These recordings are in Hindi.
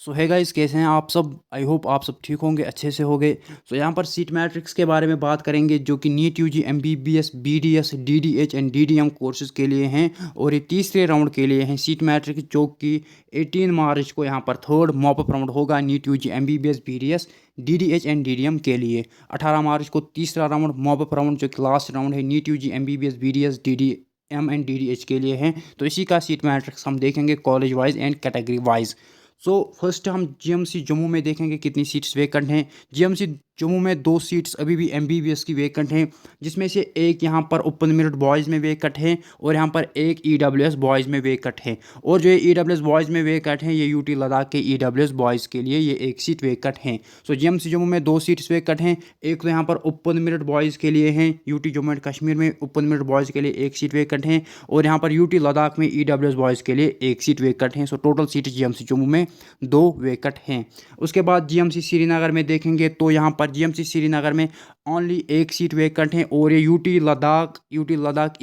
सो है गाइस, कैसे हैं आप सब। आई होप आप सब ठीक होंगे, अच्छे से होंगे। सो यहाँ पर सीट मैट्रिक्स के बारे में बात करेंगे, जो कि NEET UG MBBS BDS DDH and DDM courses के लिए हैं और ये तीसरे राउंड के लिए हैं सीट मैट्रिक्स, जो कि 18 मार्च को यहाँ पर थर्ड मॉपअप राउंड होगा NEET UG MBBS BDS DDH and DDM के लिए। 18 मार्च को तीसरा राउंड मॉपअप राउंड, जो कि लास्ट राउंड है NEET UG MBBS BDS DDM and DDH के लिए हैं। तो इसी का सीट मैट्रिक्स हम देखेंगे college wise and category wise. So first हम जीएमसी जम्मू में देखेंगे कितनी सीट्स वेकेंट हैं। जीएमसी जम्मू में 2 सीट्स अभी भी एमबीबीएस की वेकेंट हैं, जिसमें से एक यहाँ पर ओपन मेरिट बॉयज़ में वेकेंट है और यहाँ पर एक ईडब्ल्यूएस बॉयज़ में वेकेंट है। और जो ये ईडब्ल्यूएस बॉयज़ में वेकेंट है, ये यूटी लद्दाख के ईडब्ल्यूएस बॉयज़ के लिए ये एक सीट वेकेंट है। सो जीएमसी जम्मू में 2 सीट्स वेकेंट हैं। एक तो यहाँ पर ओपन मेरिट बॉयज़ के लिए हैं, यूटी जम्मू एंड कश्मीर में ओपन मेरिट बॉयज़ के लिए एक सीट वेकेंट है और यहाँ पर यूटी लद्दाख में ईडब्ल्यूएस बॉयज़ के लिए एक सीट वेकेंट है। So total seat GMC Jammu में 2 वेकेंट हैं। उसके बाद जीएमसी श्रीनगर में देखेंगे तो यहाँ पर जीएमसी श्रीनगर में ओनली एक सीट वेकेंट है और ये यूटी लद्दाख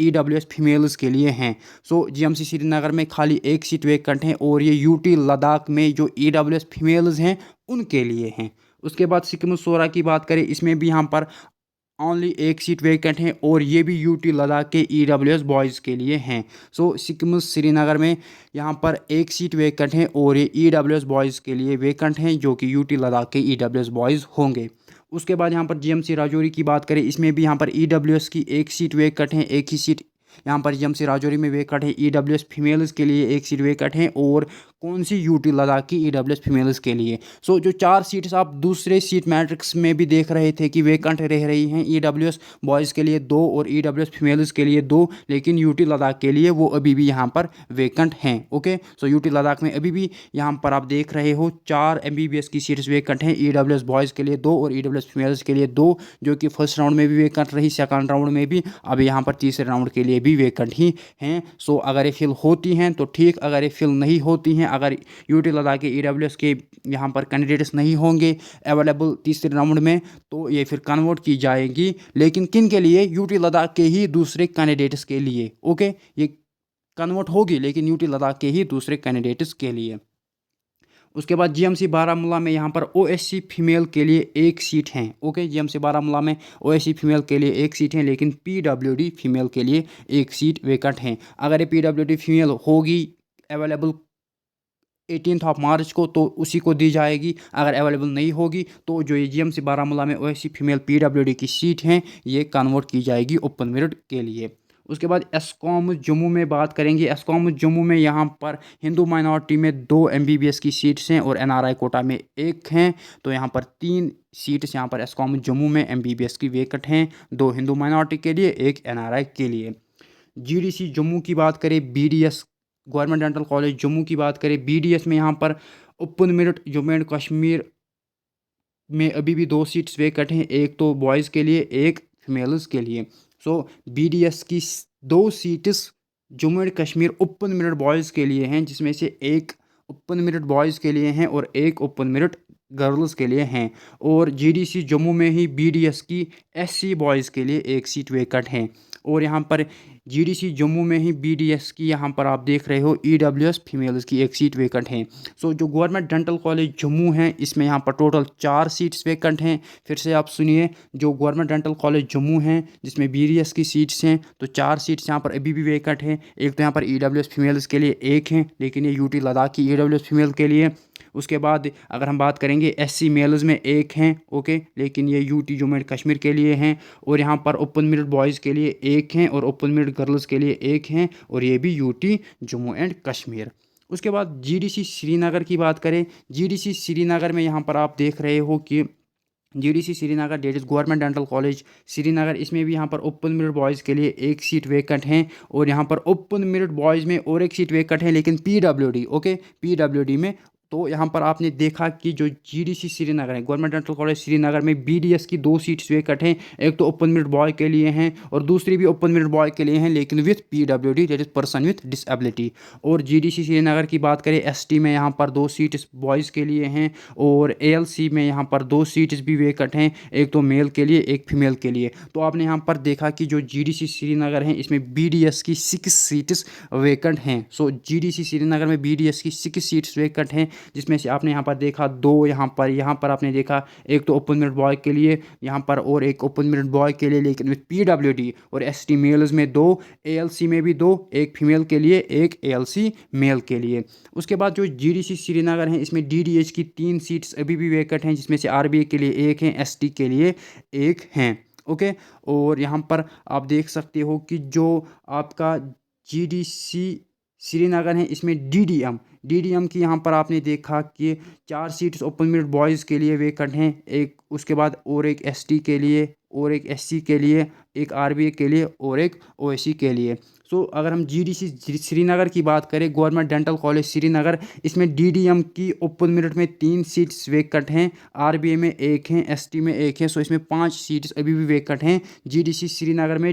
ईडब्ल्यूएस फीमेल्स के लिए हैं। सो जीएमसी श्रीनगर में खाली एक सीट वेकेंट है और ये यूटी लद्दाख में जो ईडब्ल्यूएस फीमेल्स हैं उनके लिए हैं। उसके बाद सिक्किम सोरा की बात करें, इसमें भी यहाँ पर ओनली एक सीट वेकेंट है और ये भी यूटी लद्दाख के ईडब्ल्यूएस बॉयज़ के लिए हैं। सो सिक्किम श्रीनगर में यहाँ पर एक सीट वेकेंट है और ये ईडब्ल्यूएस बॉयज़ के लिए वेकेंट हैं, जो कि यूटी लद्दाख के ईडब्ल्यूएस बॉयज़ होंगे। उसके बाद यहाँ पर जीएमसी राजौरी की बात करें, इसमें भी यहाँ पर ईडब्ल्यूएस की एक सीट वेकेंट है, एक ही सीट यहाँ पर जीएमसी राजौरी में वेकेंट है। ईडब्ल्यूएस फीमेल्स के लिए एक सीट वेकेंट है और कौन सी यूटी लद्दाख की ईडब्ल्यूएस फीमेल्स के लिए। सो जो 4 सीट्स आप दूसरे सीट मैट्रिक्स में भी देख रहे थे कि वेकेंट रह रही हैं, ईडब्ल्यूएस बॉयज़ के लिए 2 और ईडब्ल्यूएस फीमेल्स के लिए 2, लेकिन यूटी लद्दाख के लिए वो अभी भी यहाँ पर वेकेंट हैं। ओके, सो यूटी लद्दाख में अभी भी यहाँ पर आप देख रहे हो 4 एमबीबीएस की सीट्स वेकेंट हैं, ईडब्ल्यूएस बॉयज़ के लिए 2 और ईडब्ल्यूएस फीमेल्स के लिए 2, जो कि फर्स्ट राउंड में भी वेकेंट रही, सेकंड राउंड में भी, अब यहाँ पर तीसरे राउंड के लिए भी वेकेंट ही हैं। सो अगर ये फिल होती हैं तो ठीक, अगर ये फिल नहीं होती हैं, अगर यूटी लद्दाख के ईडब्ल्यूएस के यहाँ पर कैंडिडेट्स नहीं होंगे अवेलेबल तीसरे राउंड में, तो ये फिर कन्वर्ट की जाएगी। लेकिन किन के लिए? यूटी लद्दाख के ही दूसरे कैंडिडेट्स के लिए। ओके, ये कन्वर्ट होगी लेकिन यूटी लद्दाख के ही दूसरे कैंडिडेट्स के लिए। उसके बाद जीएमसी बारामूला में यहाँ पर ओएससी फीमेल के लिए एक सीट है। ओके, जीएमसी बारामूला में ओएससी फीमेल के लिए एक सीट है, लेकिन पीडब्ल्यूडी फीमेल के लिए एक सीट वेकेंट है। अगर ये पीडब्ल्यूडी फीमेल होगी अवेलेबल 18 मार्च को तो उसी को दी जाएगी। अगर अवेलेबल नहीं होगी तो जो ये जीएमसी बारामूला में ओएससी फीमेल पीडब्ल्यूडी की सीट हैं, ये कन्वर्ट की जाएगी ओपन मेरिट के लिए। उसके बाद एस्कॉम जम्मू में बात करेंगे। एस्कॉम जम्मू में यहाँ पर हिंदू माइनॉरिटी में 2 एमबीबीएस की सीट्स हैं और एनआरआई कोटा में 1 हैं, तो यहाँ पर 3 सीट्स यहाँ पर एस्कॉम जम्मू में एमबीबीएस की वेकेंट हैं, 2 हिंदू माइनॉरिटी के लिए, 1 एनआरआई के लिए। जीडीसी जम्मू की बात करें, BDS government dental college Jammu की बात करें, बीडीएस में यहाँ पर open merit Jammu and Kashmir में अभी भी 2 सीट्स वेकेंट हैं, एक तो बॉयज़ के लिए, एक फीमेल्स के लिए। सो बीडीएस की 2 seats Jammu and Kashmir open merit boys के लिए हैं, जिसमें से एक ओपन मेरिट बॉयज़ के लिए हैं और एक ओपन मेरिट गर्ल्स के लिए हैं। और जीडीसी जम्मू में ही बीडीएस की एससी बॉयज़ के लिए एक सीट वेकेंट है और यहाँ पर जीडीसी जम्मू में ही बीडीएस की यहाँ पर आप देख रहे हो ईडब्ल्यूएस फीमेल्स की एक सीट वेकेंट है। सो जो गवर्नमेंट डेंटल कॉलेज जम्मू है, इसमें यहाँ पर टोटल 4 सीट्स वेकेंट हैं। फिर से आप सुनिए, जो गवर्नमेंट डेंटल कॉलेज जम्मू है जिसमें बीडीएस की सीट्स हैं, तो 4 सीट्स यहाँ पर अभी भी वेकेंट हैं। एक तो यहाँ पर ईडब्ल्यूएस फीमेल्स के लिए 1 है, लेकिन ये यूटी लद्दाख की ईडब्ल्यूएस फीमेल के लिए। उसके बाद अगर हम बात करेंगे एससी मेल्स में 1 हैं, ओके, लेकिन ये यूटी जम्मू एंड कश्मीर के लिए हैं। और यहाँ पर ओपन मेरिट बॉयज़ के लिए 1 हैं और ओपन मेरिट गर्ल्स के लिए 1 हैं, और ये भी यूटी जम्मू एंड कश्मीर। उसके बाद जीडीसी श्रीनगर की बात करें, जीडीसी श्रीनगर में यहाँ पर आप देख रहे हो कि GDC Srinagar that is government dental college Srinagar, इसमें भी यहाँ पर ओपन मेरिट बॉयज़ के लिए 1 सीट वेकेंट हैं और यहाँ पर ओपन मेरिट बॉयज़ में और 1 सीट वेकेंट है, लेकिन पीडब्ल्यूडी, ओके, पीडब्ल्यूडी में। तो यहाँ पर आपने देखा कि जो जीडीसी श्रीनगर है गवर्नमेंट डेंटल कॉलेज श्रीनगर में बीडीएस की 2 सीट्स वेकेंट हैं, एक तो ओपन मेरिट बॉय के लिए हैं और दूसरी भी ओपन मेरिट बॉय के लिए हैं, लेकिन with PWD, that is person with disability. और जीडीसी श्रीनगर की बात करें, एसटी में यहाँ पर 2 सीट्स बॉयज़ के लिए हैं और एएलसी में यहाँ पर 2 सीट्स भी वेकेंट हैं, एक तो मेल के लिए, एक फीमेल के लिए। तो आपने यहाँ पर देखा कि जो जीडीसी श्रीनगर है इसमें बीडीएस की 6 सीट्स वेकेंट हैं। सो जीडीसी श्रीनगर में बीडीएस की 6 सीट्स वेकेंट हैं, जिसमें से आपने यहाँ पर देखा 2, यहाँ पर आपने देखा एक तो ओपन मेरिट बॉय के लिए यहाँ पर और एक ओपन मेरिट बॉय के लिए, लेकिन विथ PWD और ST मेल्स में 2, ALC में भी 2, एक फीमेल के लिए एक ALC मेल के लिए। उसके बाद जो GDC श्रीनगर है इसमें DDH की 3 सीट्स अभी भी वैकेंट हैं, जिसमें से RBA के लिए 1 है, ST के लिए 1 हैं। ओके, और यहाँ पर आप देख सकते हो कि जो आपका GDC श्रीनगर है इसमें DDM की यहाँ पर आपने देखा कि 4 सीट्स ओपन मेरिट बॉयज़ के लिए वेकेंट हैं, एक उसके बाद और एक ST के लिए और एक SC के लिए, एक RBA के लिए और एक OSC के लिए। सो अगर हम GDC श्रीनगर की बात करें, गवर्नमेंट डेंटल कॉलेज श्रीनगर, इसमें DDM की ओपन मेरिट में 3 सीट्स वेकेंट हैं, RBA में 1 हैं, ST में 1 है। सो इसमें 5 सीट्स अभी भी वेकेंट हैं GDC श्रीनगर में।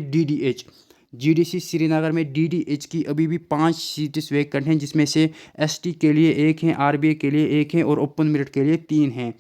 GDC श्रीनगर में DDH की अभी भी 5 सीट्स वेकेंट हैं, जिसमें से ST के लिए 1 हैं, RBA के लिए 1 है और ओपन मेरिट के लिए 3 हैं।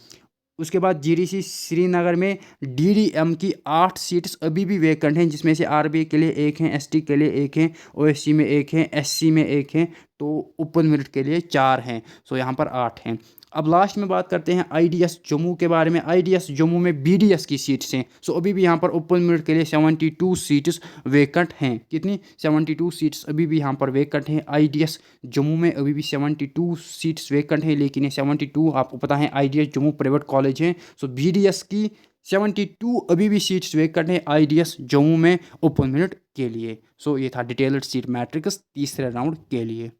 उसके बाद GDC श्रीनगर में DDM की 8 सीट्स अभी भी वेकेंट हैं, जिसमें से RBA के लिए 1 हैं, ST के लिए 1 हैं, OSC में 1 हैं, SC में 1 हैं, तो ओपन मेरिट के लिए 4 हैं। सो यहाँ पर 8 हैं। अब लास्ट में बात करते हैं IDS जम्मू के बारे में। IDS जम्मू में BDS की सीट्स हैं। सो अभी भी यहाँ पर ओपन मेरिट के लिए 72 सीट्स वेकेंट हैं। कितनी? 72 सीट्स अभी भी यहाँ पर वेकेंट हैं। IDS जम्मू में अभी भी 72 सीट्स वेकेंट हैं, लेकिन ये 72 आपको पता है IDS जम्मू प्राइवेट कॉलेज हैं। सो BDS की 72 अभी भी सीट्स वेकेंट हैं IDS जम्मू में ओपन मेरिट के लिए। सो ये था डिटेल्ड सीट मैट्रिक्स तीसरे राउंड के लिए।